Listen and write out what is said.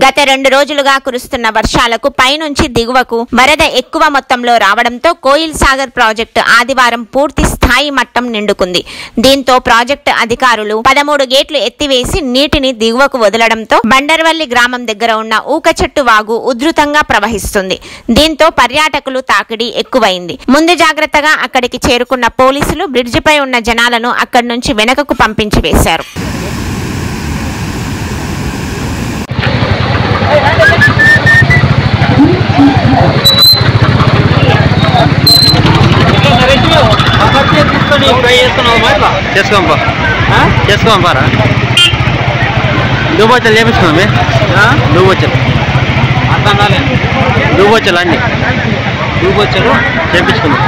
గత 2 రోజులుగా కురుస్తున్న వర్షాలకు పైనుంచి దిగువకు వరద ఎక్కువ మొత్తంలో రావడంతో కోయిల్ సాగర్ ప్రాజెక్టు ఆదివారం పూర్తి స్థాయి మట్టం నిండుకుంది. దీంతో ప్రాజెక్టు అధికారులు 13 గేట్లు ఎత్తివేసి నీటిని దిగువకు వదలడంతో బండర్వల్లి గ్రామం దగ్గర ఉన్న ఊకచెట్టు వాగు ఉధృతంగా ప్రవహిస్తుంది. దీంతో పర్యాటకులు తాకిడి ఎక్కువైంది. ముందు జాగ్రత్తగా అక్కడికి చేరుకున్న పోలీసులు బ్రిడ్జిపై ఉన్న జనాలను అక్కడి నుంచి వెనకకు పంపించి వేశారు. చేసుకోంపారా దూబొచ్చలు చేపించుకున్నామే దూబొచ్చలు అర్థం కాలేదు దూబొచ్చలు అన్ని దూబొచ్చలు చేపించుకున్నాం.